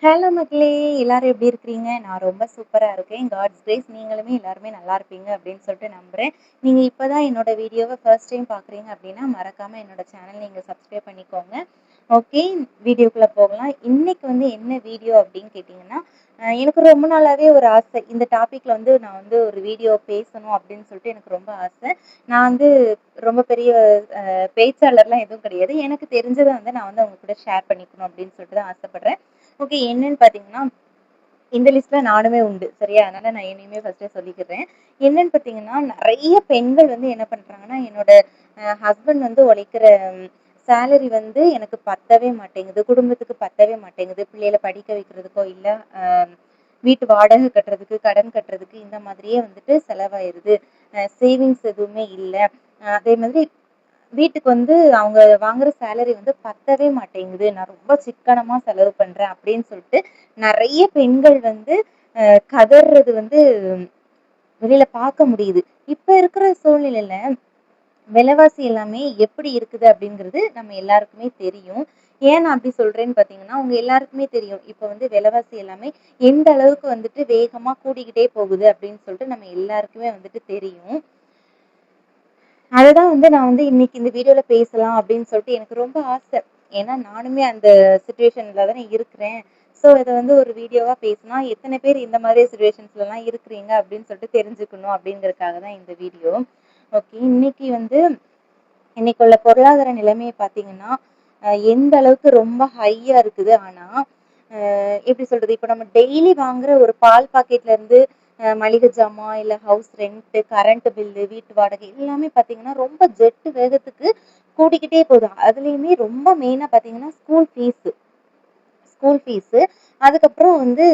Hello மக்களே! எல்லாரும் எப்படி இருக்கிறீங்க? நான் ரொம்ப சூப்பரா இருக்கேன். காட்ஸ் கிரேஸ் நீங்களுமே எல்லாருமே நல்லா இருப்பீங்க அப்படின்னு சொல்லிட்டு நம்புறேன். நீங்க இப்ப தான் என்னோட வீடியோவ ஃபர்ஸ்ட் டைம் பார்க்குறீங்க அப்படின்னா, மறக்காம என்னோட சேனல் நீங்க சப்ஸ்கிரைப் பண்ணிக்கோங்க. ஓகே, வீடியோக்குள்ள போகலாம். இன்னைக்கு வந்து என்ன வீடியோ அப்படின்னு கேட்டீங்கன்னா, எனக்கு ரொம்ப நாளாவே ஒரு ஆசை. இந்த டாபிக்ல வந்து நான் வந்து ஒரு வீடியோ பேசணும் அப்படின்னு சொல்லிட்டு எனக்கு ரொம்ப ஆசை. நான் வந்து ரொம்ப பெரிய பேச்சாளர்லாம் எதுவும் கிடையாது. எனக்கு தெரிஞ்சத வந்து நான் வந்து உங்க கூட ஷேர் பண்ணிக்கணும் அப்படின்னு சொல்லிட்டு தான் ஆசைப்படுறேன். ஓகே. என்னன்னு பார்த்தீங்கன்னா, இந்த லிஸ்ட்ல நானுமே உண்டு. சரியா? அதனால நான் என்னையுமே ஃபர்ஸ்ட்டே சொல்லிக்கிறேன். என்னன்னு பார்த்தீங்கன்னா, நெறைய பெண்கள் வந்து என்ன பண்றாங்கன்னா, என்னோட ஹஸ்பண்ட் வந்து உழைக்கிற சேலரி வந்து எனக்கு பத்தவே மாட்டேங்குது. குடும்பத்துக்கு பத்தவே மாட்டேங்குது. பிள்ளைகள படிக்க வைக்கிறதுக்கோ, இல்ல அ வீட்டு வாடகை கட்டுறதுக்கு, கடன் கட்டுறதுக்கு இந்த மாதிரியே வந்துட்டு செலவாயிருது. சேவிங்ஸ் எதுவுமே இல்ல. அதே மாதிரி வீட்டுக்கு வந்து அவங்க வாங்குற சேலரி வந்து பத்தவே மாட்டேங்குது. நான் ரொம்ப சிக்கனமா செலவு பண்றேன் அப்படின்னு சொல்லிட்டு நெறைய பெண்கள் வந்து கதர்றது வந்து வெளியில பார்க்க முடியுது. இப்ப இருக்கிற சூழ்நிலையில விலைவாசி எல்லாமே எப்படி இருக்குது அப்படிங்கிறது நம்ம எல்லாருக்குமே தெரியும். ஏன் நான் அப்படி சொல்றேன்னு பார்த்தீங்கன்னா, உங்க எல்லாருக்குமே தெரியும். இப்ப வந்து விலைவாசி எல்லாமே எந்த அளவுக்கு வந்துட்டு வேகமா கூடிக்கிட்டே போகுது அப்படின்னு சொல்லிட்டு நம்ம எல்லாருக்குமே வந்துட்டு தெரியும். அததான் வந்து நான் வந்து இன்னைக்கு இந்த வீடியோல பேசலாம் அப்படின்னு சொல்லிட்டு எனக்கு ரொம்ப ஆசை. ஏன்னா நானுமே அந்த சிச்சுவேஷன்ல தானே இருக்கிறேன். ஸோ இத வந்து ஒரு வீடியோவா பேசினா எத்தனை பேர் இந்த மாதிரி சிச்சுவேஷன்ஸ்லலாம் இருக்கிறீங்க அப்படின்னு சொல்லிட்டு தெரிஞ்சுக்கணும் அப்படிங்கிறதுக்காக தான் இந்த வீடியோ. ஓகே. இன்னைக்குள்ள பொருளாதார நிலைமைய பார்த்தீங்கன்னா, எந்த அளவுக்கு ரொம்ப ஹையா இருக்குது. ஆனா, எப்படி சொல்றது? இப்ப நம்ம டெய்லி வாங்குற ஒரு பால் பாக்கெட்ல இருந்து மளிகை ஜாமான், இல்ல ஹவுஸ் ரெண்ட், கரண்ட் பில்லு, வீட்டு வாடகை எல்லாமே பார்த்தீங்கன்னா, ரொம்ப ஜெட் வேகத்துக்கு கூடிக்கிட்டே போகுது. அதுலயுமே ரொம்ப மெயினா பார்த்தீங்கன்னா, ஸ்கூல் ஃபீஸு. அதுக்கப்புறம் வந்து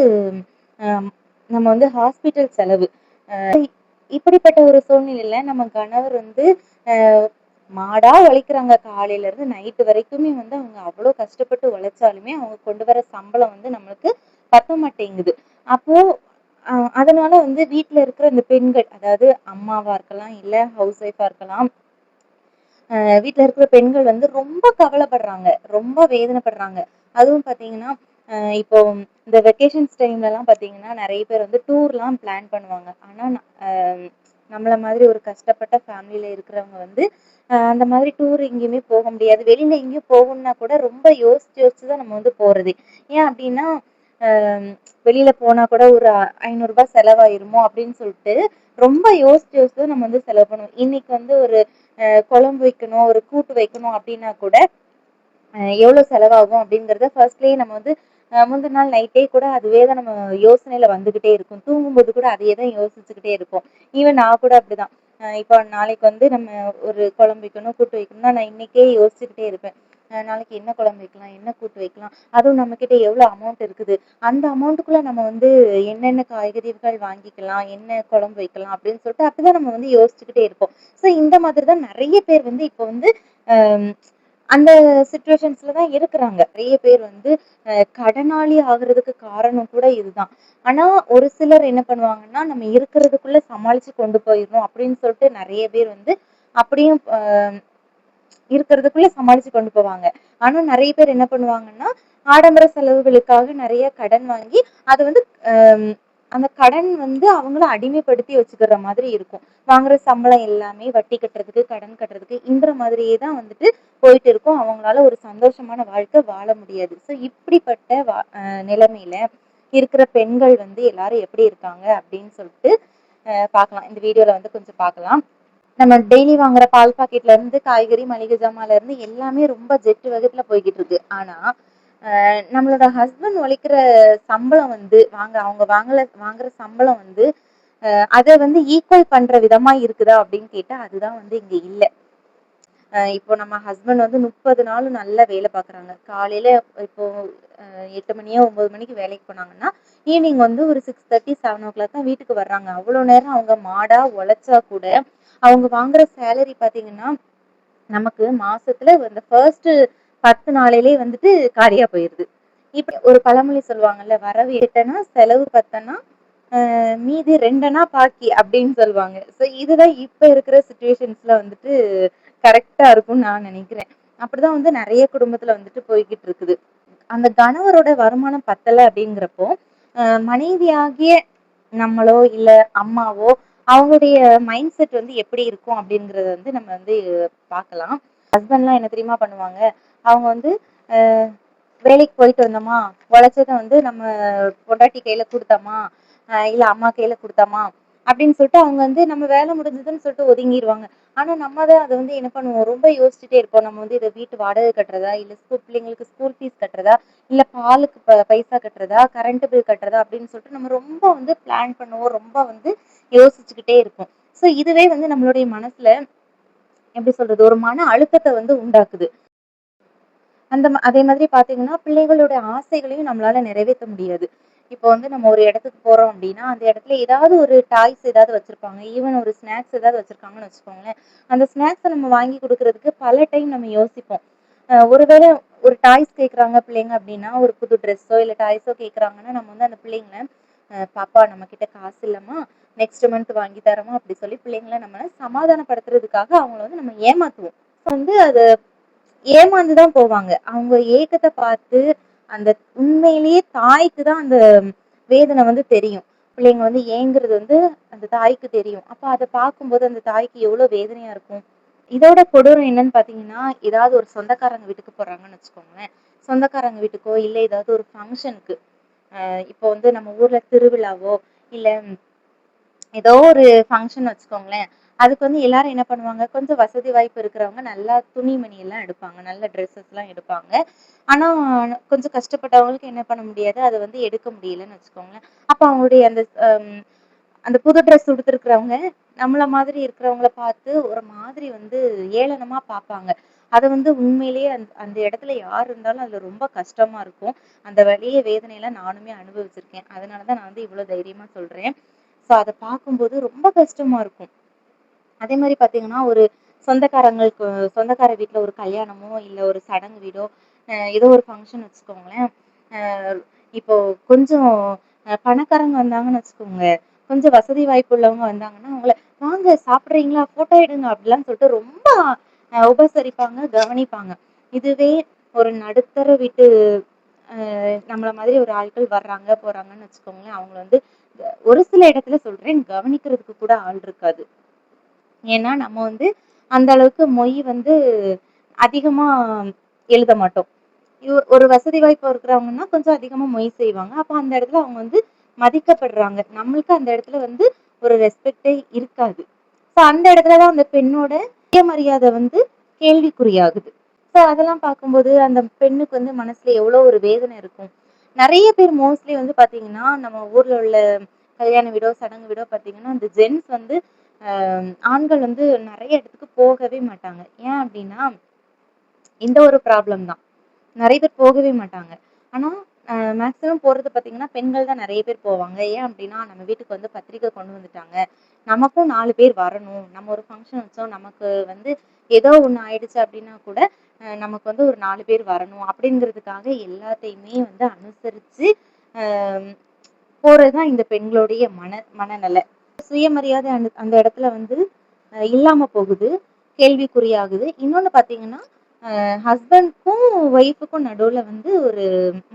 அ நம்ம வந்து ஹாஸ்பிட்டல் செலவு. இப்படிப்பட்ட ஒரு சூழ்நிலையில நம்ம கணவர் வந்து அ மாடா உழைக்கிறாங்க. காலையில இருந்து நைட்டு வரைக்குமே வந்து அவங்க அவ்ளோ கஷ்டப்பட்டு உழைச்சாலுமே, அவங்க கொண்டு வர சம்பளம் வந்து நம்மளுக்கு பத்த மாட்டேங்குது. அப்போ அதனால வந்து வீட்ல இருக்கிற இந்த பெண்கள், அதாவது அம்மாவா இருக்கலாம், இல்ல ஹவுஸ் ஒய்ஃபா இருக்கலாம். வீட்ல இருக்கிற பெண்கள் வந்து ரொம்ப கவலைப்படுறாங்க. ரொம்ப வேதனைப்படுறாங்க. அதுவும் பார்த்தீங்கன்னா, இப்போ இந்த வெக்கேஷன்ஸ் டைம்லலாம் பார்த்தீங்கன்னா, நெறைய பேர் வந்து டூர்லாம் பிளான் பண்ணுவாங்க. ஆனா, நம்மள மாதிரி ஒரு கஷ்டப்பட்ட ஃபேமிலில இருக்கிறவங்க வந்து, அந்த மாதிரி டூர் எங்கேயுமே போக முடியாது. வெளியில எங்கேயும் போகணும்னா கூட ரொம்ப யோசிச்சு யோசிச்சு தான் நம்ம வந்து போறதே. ஏன் அப்டின்னா, அ வெளியில போனா கூட ஒரு ரூ. 500 செலவாயிருமோ அப்டின்னு சொல்ட்டு, ரொம்ப யோசிச்சு யோசிச்சு தான் நம்ம வந்து செலவு பண்ணுவோம். இன்னைக்கு வந்து ஒரு குழம்பு வைக்கணும், ஒரு கூட்டு வைக்கணும் அப்டின்னா கூட, எவ்வளோ செலவாகும் அப்படிங்கிறத ஃபர்ஸ்ட்லயே நம்ம வந்து முந்தின நாள் நைட்டே கூட அதுவே தான் நம்ம யோசனையில வந்துகிட்டே இருக்கும். தூங்கும்போது கூட அதையே தான் யோசிச்சுக்கிட்டே இருப்போம். ஈவன் நான் கூட அப்படிதான். இப்போ நாளைக்கு வந்து நம்ம ஒரு குழம்பு வைக்கணும், கூட்டு வைக்கணும்னா நான் இன்னைக்கே யோசிச்சுக்கிட்டே இருப்பேன். நாளைக்கு என்ன குழம்பு வைக்கலாம்? என்ன கூட்டு வைக்கலாம்? அதுவும் நம்மகிட்ட எவ்வளோ அமௌண்ட் இருக்குது? அந்த அமௌண்ட்டுக்குள்ள நம்ம வந்து என்னென்ன காய்கறிகள் வாங்கிக்கலாம்? என்ன குழம்பு வைக்கலாம்? அப்படின்னு சொல்லிட்டு அப்படிதான் நம்ம வந்து யோசிச்சுக்கிட்டே இருப்போம். ஸோ இந்த மாதிரி தான் நெறைய பேர் வந்து இப்போ வந்து அ அந்த சிச்சுவேஷன்ஸ்ல தான் இருக்கிறாங்க. நெறைய பேர் வந்து கடனாளி ஆகுறதுக்கு காரணம் கூட இதுதான். ஆனா, ஒரு சிலர் என்ன பண்ணுவாங்கன்னா, நம்ம இருக்கிறதுக்குள்ள சமாளிச்சு கொண்டு போயிரணும் அப்படின்னு சொல்லிட்டு நெறைய பேர் வந்து அப்படியும் இருக்கிறதுக்குள்ள சமாளிச்சு கொண்டு போவாங்க. ஆனா, நெறைய பேர் என்ன பண்ணுவாங்கன்னா, ஆடம்பர செலவுகளுக்காக நெறைய கடன் வாங்கி, அது வந்து அ அந்த கடன் வந்து அவங்கள அடிமைப்படுத்தி வச்சுக்கிற மாதிரி இருக்கும். வாங்குற சம்பளம் எல்லாமே வட்டி கட்டுறதுக்கு, கடன் கட்டுறதுக்கு இந்த மாதிரியே தான் வந்துட்டு போயிட்டு இருக்கும். அவங்களால ஒரு சந்தோஷமான வாழ்க்கை வாழ முடியாது. ஸோ இப்படிப்பட்ட நிலைமையில இருக்கிற பெண்கள் வந்து எல்லாரும் எப்படி இருக்காங்க அப்படின்னு சொல்லிட்டு பார்க்கலாம். இந்த வீடியோல வந்து கொஞ்சம் பார்க்கலாம். நம்ம டெய்லி வாங்குற பால் பாக்கெட்ல இருந்து காய்கறி, மளிகை ஜாமான்ல இருந்து எல்லாமே ரொம்ப ஜெட் வேகத்துல போய்க்கிட்டு இருக்கு. ஆனா, நம்மளோட ஹஸ்பண்ட் உழைக்கிற சம்பளம் வந்து அவங்க வாங்குற சம்பளம் வந்து அத வந்து ஈக்குவல் பண்ற விதமா இருக்குதா அப்படின்னு கேட்டா, அதுதான் வந்து இங்க இல்ல. இப்போ நம்ம ஹஸ்பண்ட் வந்து 30 நாளும் நல்லா வேலை பார்க்குறாங்க. காலையில இப்போ 8 மணியோ, 9 மணிக்கு வேலைக்கு போனாங்கன்னா, ஈவினிங் வந்து ஒரு 6:30, 7:00 தான் வீட்டுக்கு வர்றாங்க. அவ்வளோ நேரம் அவங்க மாடா உழைச்சா கூட, அவங்க வாங்குற சேலரி பார்த்தீங்கன்னா, நமக்கு மாசத்துல இந்த ஃபர்ஸ்ட் 10 நாளிலே வந்துட்டு காலியா போயிருது. இப்ப ஒரு பழமொழி சொல்லுவாங்கல்ல, "வரவு எட்டனா, செலவு பத்தனா, மீதி 2 அணா பாக்கி" அப்படின்னு சொல்லுவாங்க. ஸோ இதுதான் இப்ப இருக்கிற சிச்சுவேஷன்ஸ்ல வந்துட்டு கரெக்ட்டா இருக்கும்னு நான் நினைக்கிறேன். அப்படிதான் வந்து நெறைய குடும்பத்துல வந்துட்டு போய்க்கிட்டு இருக்குது. அந்த கணவரோட வருமானம் பத்தல அப்படிங்கிறப்போ மனைவியாகிய நம்மளோ இல்ல அம்மாவோ அவங்களுடைய மைண்ட் செட் வந்து எப்படி இருக்கும் அப்படிங்கறத வந்து நம்ம வந்து பார்க்கலாம். ஹஸ்பண்ட்லாம் என்ன தெரியுமா பண்ணுவாங்க, அவங்க வந்து வேலைக்கு போயிட்டு வந்தோமா, உழைச்சத வந்து நம்ம பொண்டாட்டி கையில குடுத்தோமா, இல்ல அம்மா கையில குடுத்தோமா அப்படின்னு சொல்லிட்டு அவங்க வந்து நம்ம வேலை முடிஞ்சதுன்னு சொல்லிட்டு ஒதுங்கிருவாங்க. ஆனா நம்ம தான் அத வந்து என்ன பண்ணுவோம், ரொம்ப யோசிச்சுட்டே இருப்போம். நம்ம வந்து இத வீட்டு வாடகை கட்டுறதா, இல்ல பிள்ளைங்களுக்கு ஸ்கூல் ஃபீஸ் கட்டுறதா, இல்ல பாலுக்கு பைசா கட்டுறதா, கரண்ட் பில் கட்டுறதா அப்படின்னு சொல்லிட்டு நம்ம ரொம்ப வந்து பிளான் பண்ணுவோம். ரொம்ப வந்து யோசிச்சுக்கிட்டே இருப்போம். சோ இதுவே வந்து நம்மளுடைய மனசுல எப்படி சொல்றது, ஒரு மன அழுத்தத்த வந்து உண்டாக்குது. அதே மாதிரி பார்த்தீங்கன்னா, பிள்ளைகளோட ஆசைகளையும் நம்மளால நிறைவேத்த முடியாது. இப்போ வந்து நம்ம ஒரு இடத்துக்கு போறோம் அப்டின்னா, அந்த இடத்துல ஏதாவது ஒரு டாய்ஸ் ஏதாவது வச்சிருப்பாங்க. ஈவன் ஒரு ஸ்நாக்ஸ் ஏதாவது வச்சிருக்காங்கன்னு வச்சுக்கோங்களேன். அந்த ஸ்நாக்ஸ நம்ம வாங்கி குடுக்குறதுக்கு பல டைம் நம்ம யோசிப்போம். ஒருவேள ஒரு டாய்ஸ் கேட்குறாங்க பிள்ளைங்க அப்டின்னா, ஒரு புது ட்ரெஸ்ஸோ இல்ல டாய்ஸோ கேட்குறாங்கன்னா, நம்ம வந்து அந்த பிள்ளைங்கள பாப்பா நம்மகிட்ட காசு இல்லம்மா, நெக்ஸ்ட் மந்த் வாங்கி தரேம்மா அப்டி சொல்லி பிள்ளைங்கள நம்ம சமாதானப்படுத்துறதுக்காக அவங்கள வந்து நம்ம ஏமாத்துவோம். வந்து அது ஏமாந்து தான் போவாங்க. அவங்க ஏக்கத்த பார்த்து, அந்த உண்மையிலேயே தாய்க்கு தான் அந்த வேதனை வந்து தெரியும். பிள்ளைங்க வந்து ஏங்குறது வந்து அந்த தாய்க்கு தெரியும். அப்ப அத பார்க்கும்போது அந்த தாய்க்கு எவ்ளோ வேதனையா இருக்கும். இதோட கொடூரம் என்னன்னு பார்த்தீங்கன்னா, ஏதாவது ஒரு சொந்தக்காரங்க வீட்டுக்கு போறாங்கன்னு வச்சுக்கோங்களேன். சொந்தக்காரங்க வீட்டுக்கோ, இல்ல ஏதாவது ஒரு ஃபங்ஷனுக்கு இப்போ வந்து நம்ம ஊர்ல திருவிழாவோ, இல்ல ஏதோ ஒரு ஃபங்ஷன் வச்சுக்கோங்களேன். அதுக்கு வந்து எல்லாரும் என்ன பண்ணுவாங்க, கொஞ்சம் வசதி வாய்ப்பு இருக்கிறவங்க நல்லா துணிமணி எல்லாம் எடுப்பாங்க. நல்ல ட்ரெஸ்ஸஸ்லாம் எடுப்பாங்க. ஆனா, கொஞ்சம் கஷ்டப்பட்டவங்களுக்கு என்ன பண்ண முடியாது, அத வந்து எடுக்க முடியலன்னு வச்சுக்கோங்களேன். அப்ப அவங்களுடைய அந்த புது ட்ரெஸ் உடுத்திருக்கிறவங்க, நம்மள மாதிரி இருக்கிறவங்கள பார்த்து ஒரு மாதிரி வந்து ஏளனமா பார்ப்பாங்க. அத வந்து உண்மையிலேயே அந்த இடத்துல யார் இருந்தாலும் அதுல ரொம்ப கஷ்டமா இருக்கும். அந்த வலிய, வேதனையெல்லாம் நானுமே அனுபவிச்சிருக்கேன். அதனால தான் நான் வந்து இவ்ளோ தைரியமா சொல்றேன். ஸோ அத பார்க்கும்போது ரொம்ப கஷ்டமா இருக்கும். அதே மாரி பார்த்தீங்கன்னா, ஒரு சொந்தக்காரங்களுக்கு சொந்தக்கார வீட்ல ஒரு கல்யாணமோ, இல்ல ஒரு சடங்கு வீடோ, ஏதோ ஒரு ஃபங்ஷன் வச்சுக்கோங்களேன். அ இப்போ கொஞ்சம் பணக்காரங்க வந்தாங்கன்னு வச்சுக்கோங்க, கொஞ்சம் வசதி வாய்ப்பு உள்ளவங்க வந்தாங்கன்னா, அவங்கள "வாங்க சாப்பிடுறீங்களா? ஃபோட்டோ எடுங்க" அப்படிலாம் சொல்லிட்டு ரொம்ப உபசரிப்பாங்க, கவனிப்பாங்க. இதுவே ஒரு நடுத்தர வீட்டு நம்மள மாதிரி ஒரு ஆட்கள் வர்றாங்க, போறாங்கன்னு வச்சுக்கோங்களேன், அவங்கள வந்து ஒரு சில இடத்துல சொல்றேன், கவனிக்கிறதுக்கு கூட ஆள் இருக்காது. ஏன்னா, நம்ம வந்து அந்த அளவுக்கு மொய் வந்து அதிகமா எழுத மாட்டோம். ஒரு வசதி வாய்ப்பு இருக்கிறவங்கன்னா, கொஞ்சம் அதிகமா மொய் செய்வாங்க. அப்ப அந்த இடத்துல அவங்க வந்து மதிக்கப்படுறாங்க. நம்மளுக்கு அந்த இடத்துல வந்து ஒரு ரெஸ்பெக்ட்டே இருக்காது. ஸோ அந்த இடத்துல தான் அந்த பெண்ணோட சுயமரியாதை வந்து கேள்விக்குறியாகுது. ஸோ அதெல்லாம் பார்க்கும்போது அந்த பெண்ணுக்கு வந்து மனசுல எவ்வளோ ஒரு வேதனை இருக்கும். நெறைய பேர் மோஸ்ட்லி வந்து பார்த்தீங்கன்னா, நம்ம ஊர்ல உள்ள கல்யாண வீடோ, சடங்கு வீடோ பார்த்தீங்கன்னா, அந்த ஜென்ட்ஸ் வந்து ஆண்கள் வந்து நெறைய இடத்துக்கு போகவே மாட்டாங்க. ஏன் அப்டின்னா, இந்த ஒரு ப்ராப்ளம் தான். நெறைய பேர் போகவே மாட்டாங்க. ஆனா, மேக்ஸிமம் போறது பார்த்தீங்கன்னா, பெண்கள் தான் நெறைய பேர் போவாங்க. ஏன் அப்டின்னா, நம்ம வீட்டுக்கு வந்து பத்திரிக்கை கொண்டு வந்துட்டாங்க. நமக்கும் 4 பேர் வரணும். நம்ம ஒரு ஃபங்ஷன் வச்சோம். நமக்கு வந்து ஏதோ ஒண்ணு ஆயிடுச்சு அப்டின்னா கூட, நமக்கு வந்து ஒரு 4 பேர் வரணும் அப்டிங்கிறதுக்காக எல்லாத்தையுமே வந்து அனுசரிச்சு, அ போறது தான் இந்த பெண்களுடைய மனநல. சுயமரியாதை அந்த இடத்துல வந்து இல்லாம போகுது. கேள்விக்குறியாகுது. இன்னொன்னு பார்த்தீங்கன்னா, ஹஸ்பண்ட்க்கும், ஒய்ஃப்க்கும் நடுவுல வந்து ஒரு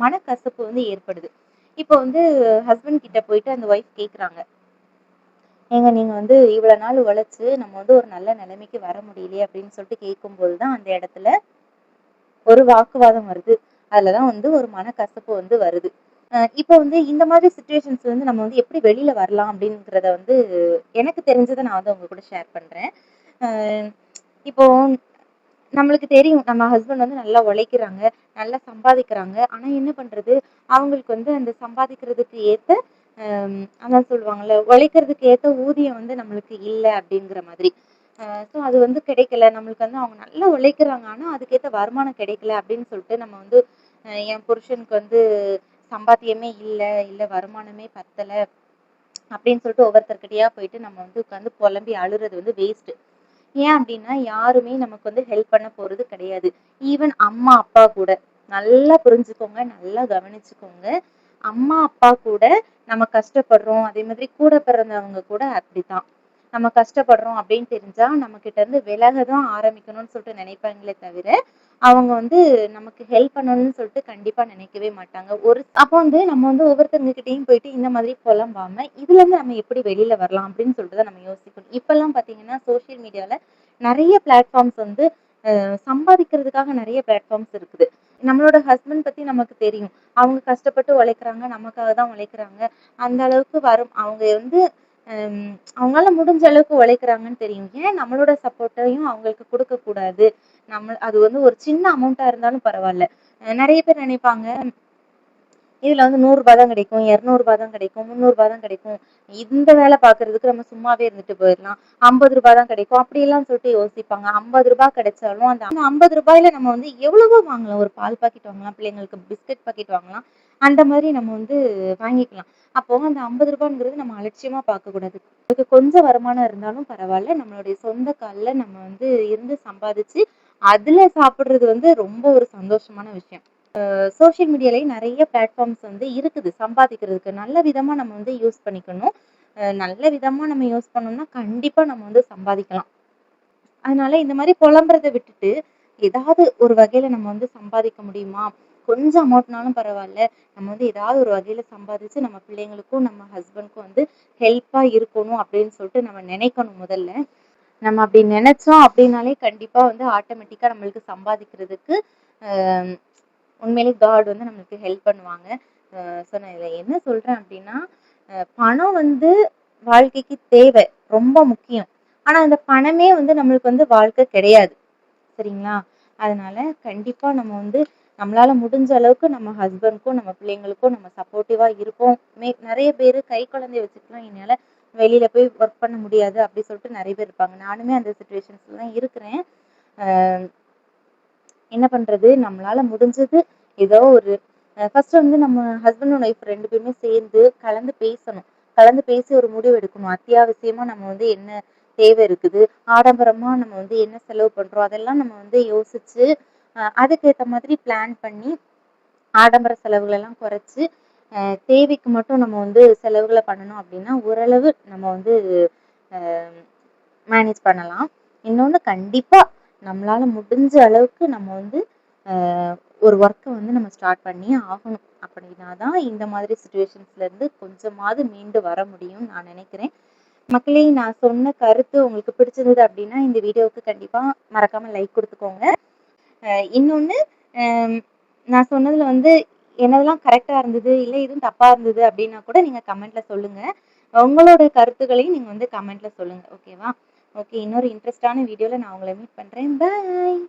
மனக்கசப்பு வந்து ஏற்படுது. இப்போ வந்து ஹஸ்பண்ட் கிட்ட போயிட்டு அந்த ஒய்ஃப் கேட்குறாங்க. "ஏங்க நீங்க வந்து இவ்வளோ நாள் உழைச்சு நம்ம வந்து ஒரு நல்ல நிலைமைக்கு வர முடியலையே" அப்படின்னு சொல்லிட்டு கேட்கும்போது தான் அந்த இடத்துல ஒரு வாக்குவாதம் வருது. அதுல தான் வந்து ஒரு மனக்கசப்பு வந்து வருது. இப்போ வந்து இந்த மாதிரி சிச்சுவேஷன்ஸ்ல வந்து நம்ம வந்து எப்படி வெளில வரலாம் அப்படிங்கிறத வந்து எனக்கு தெரிஞ்சத நான் வந்து உங்க கூட ஷேர் பண்றேன். அ இப்போ நம்மளுக்கு தெரியும். நம்ம ஹஸ்பண்ட் வந்து நல்லா உழைக்கிறாங்க, நல்லா சம்பாதிக்கிறாங்க. ஆனா என்ன பண்றது? அவங்களுக்கு வந்து அந்த சம்பாதிக்கிறதுக்கு ஏத்த அதான் சொல்லுவாங்கல்ல, உழைக்கிறதுக்கு ஏத்த ஊதியம் வந்து நம்மளுக்கு இல்ல அப்படிங்கிற மாதிரி. ஸோ அது வந்து கிடைக்கல. நம்மளுக்கு வந்து அவங்க நல்லா உழைக்கிறாங்க. ஆனா அதுக்கேத்த வருமானம் கிடைக்கல அப்படின்னு சொல்லிட்டு நம்ம வந்து என் புருஷனுக்கு வந்து சம்பாத்தியமே இல்ல, இல்ல வருமானமே பத்தல அப்படின்னு சொல்லிட்டு ஒவ்வொருத்தர்கிட்டயா போயிட்டு நம்ம வந்து உட்காந்து புலம்பி அழுறது வந்து வேஸ்ட். ஏன் அப்டின்னா, யாருமே நமக்கு வந்து ஹெல்ப் பண்ண போறது கிடையாது. ஈவன் அம்மா, அப்பா கூட. நல்லா புரிஞ்சுக்கோங்க, நல்லா கவனிச்சுக்கோங்க. அம்மா, அப்பா கூட நம்ம கஷ்டப்படுறோம். அதே மாதிரி கூட பிறந்தவங்க கூட அப்படித்தான். நம்ம கஷ்டப்படுறோம் அப்படின்னு தெரிஞ்சா நம்ம கிட்ட இருந்து விலக தான் ஆரம்பிக்கணும்னு சொல்லிட்டு நினைப்பாங்களே தவிர அவங்க வந்து நமக்கு ஹெல்ப் பண்ணணும்னு சொல்லிட்டு கண்டிப்பா நினைக்கவே மாட்டாங்க. அப்போ வந்து நம்ம வந்து ஒவ்வொருத்தவங்க கிட்டயும் போயிட்டு இந்த மாதிரி புலம்பாம, இதுல இருந்து நம்ம எப்படி வெளியில வரலாம் அப்படின்னு சொல்லிட்டு தான் நம்ம யோசிக்கணும். இப்பல்லாம் பார்த்தீங்கன்னா, சோசியல் மீடியால நெறைய பிளாட்ஃபார்ம்ஸ் வந்து சம்பாதிக்கிறதுக்காக நெறைய பிளாட்ஃபார்ம்ஸ் இருக்குது. நம்மளோட ஹஸ்பண்ட் பத்தி நமக்கு தெரியும். அவங்க கஷ்டப்பட்டு உழைக்கிறாங்க. நமக்காக தான் உழைக்கிறாங்க. அந்த அளவுக்கு அவங்க வந்து அவங்களால முடிஞ்ச அளவுக்கு உழைக்கிறாங்கன்னு தெரியும். ஏன் நம்மளோட சப்போர்ட்டையும் அவங்களுக்கு குடுக்கக்கூடாது? அது வந்து ஒரு சின்ன அமௌண்ட்டா இருந்தாலும் பரவால்ல. நெறைய பேர் நினைப்பாங்க, இதுல வந்து ரூ. 100 தான் கிடைக்கும், ரூ. 200 தான் கிடைக்கும், ரூ. 300 தான் கிடைக்கும். இந்த வேலை பார்க்கறதுக்கு நம்ம சும்மாவே இருந்துட்டு போயிரலாம். ரூ. 50 தான் கிடைக்கும். அப்படியெல்லாம் சொல்லிட்டு யோசிப்பாங்க. ரூ. 50 கிடைச்சாலும் அந்த ரூ. 50ல நம்ம வந்து எவ்வளவோ வாங்கலாம். ஒரு பால் பாக்கெட் வாங்கலாம், பிள்ளைங்களுக்கு பிஸ்கட் பாக்கெட் வாங்கலாம். அந்த மாதிரி நம்ம வந்து வாங்கிக்கலாம். அப்போ அந்த ரூ. 50ங்கிறது நம்ம அலட்சியமா பார்க்கக்கூடாது. அதுக்கு கொஞ்சம் வருமானம் இருந்தாலும் பரவால்ல. நம்மளுடைய சொந்த கால்ல நம்ம வந்து இருந்து சம்பாதிச்சு, அதுல சாப்பிடுறது வந்து ரொம்ப ஒரு சந்தோஷமான விஷயம். சோசியல் மீடியாலயே நெறைய பிளாட்ஃபார்ம்ஸ் வந்து இருக்குது சம்பாதிக்கிறதுக்கு. நல்ல விதமா நம்ம வந்து யூஸ் பண்ணிக்கணும். நல்ல விதமா நம்ம யூஸ் பண்ணோம்னா, கண்டிப்பா நம்ம வந்து சம்பாதிக்கலாம். அதனால இந்த மாரி புலம்புறத விட்டுட்டு, ஏதாவது ஒரு வகையில நம்ம வந்து சம்பாதிக்க முடியுமா? கொஞ்சம் அமௌண்ட்னாலும் பரவால்ல. நம்ம வந்து ஏதாவது ஒரு வகையில சம்பாதிச்சு நம்ம பிள்ளைங்களுக்கும், நம்ம ஹஸ்பண்ட்க்கும் வந்து ஹெல்ப்பா இருக்கணும் அப்படின்னு சொல்லிட்டு நம்ம நினைக்கணும் முதல்ல. நம்ம அப்படி நினைச்சோம் அப்படின்னாலே கண்டிப்பா வந்து ஆட்டோமேட்டிக்கா நம்மளுக்கு சம்பாதிக்கிறதுக்கு அ உண்மையிலே காட் வந்து நம்மளுக்கு ஹெல்ப் பண்ணுவாங்க. நான் இதில என்ன சொல்றேன் அப்டின்னா, பணம் வந்து வாழ்க்கைக்கு தேவை. ரொம்ப முக்கியம். ஆனா, அந்த பணமே வந்து நம்மளுக்கு வந்து வாழ்க்கை கிடையாது. சரிங்களா? அதனால கண்டிப்பா நம்ம வந்து நம்மளால முடிஞ்ச அளவுக்கு நம்ம ஹஸ்பண்ட்க்கும், நம்ம பிள்ளைங்களுக்கும் நம்ம சப்போர்ட்டிவா இருப்போம். நெறைய பேரு கை குழந்தைய வச்சுட்டுலாம் என்னால வெளியில போய் ஒர்க் பண்ண முடியாது அப்டி சொல்லிட்டு நெறைய பேர் இருப்பாங்க. நானுமே அந்த சிச்சுவேஷன்ஸ்ல தான் இருக்கிறேன். அ என்ன பண்றது? நம்மளால முடிஞ்சது ஏதோ ஒரு ஃபர்ஸ்ட் வந்து நம்ம ஹஸ்பண்ட் அண்ட் ஒய்ஃப் 2 பேருமே சேர்ந்து கலந்து பேசணும். கலந்து பேசி ஒரு முடிவு எடுக்கணும். அத்தியாவசியமா நம்ம வந்து என்ன தேவை இருக்குது? ஆடம்பரமா நம்ம வந்து என்ன செலவு பண்றோம்? அதெல்லாம் நம்ம வந்து யோசிச்சு, அதுக்கேத்த மாதிரி பிளான் பண்ணி, ஆடம்பர செலவுகள் எல்லாம் குறைச்சு, அ தேவைக்கு மட்டும் நம்ம வந்து செலவுகள பண்ணணும் அப்டின்னா, ஓரளவு நம்ம வந்து அ மேனேஜ் பண்ணலாம். இன்னொன்னு கண்டிப்பா நம்மளால முடிஞ்ச அளவுக்கு நம்ம வந்து அ ஒரு ஒர்க்க வந்து நம்ம ஸ்டார்ட் பண்ணியே ஆகணும். அப்படின்னா தான் இந்த மாதிரி சிச்சுவேஷன்ஸ்ல இருந்து கொஞ்சமாவது மீண்டு வர முடியும்னு நான் நினைக்கிறேன். மக்களே நான் சொன்ன கருத்து உங்களுக்கு பிடிச்சிருந்தது அப்படின்னா, இந்த வீடியோவுக்கு கண்டிப்பா மறக்காம லைக் குடுத்துக்கோங்க. இன்னொன்னு நான் சொன்னதுல வந்து என்னதெல்லாம் கரெக்ட்டா இருந்தது, இல்ல எதுவும் தப்பா இருந்தது அப்படின்னா கூட நீங்க கமெண்ட்ல சொல்லுங்க. உங்களோட கருத்துக்களையும் நீங்க வந்து கமெண்ட்ல சொல்லுங்க. ஓகேவா? ஓகே. இன்னொரு இன்ட்ரெஸ்ட்டான வீடியோல நான் உங்கள மீட் பண்றேன். பாய்.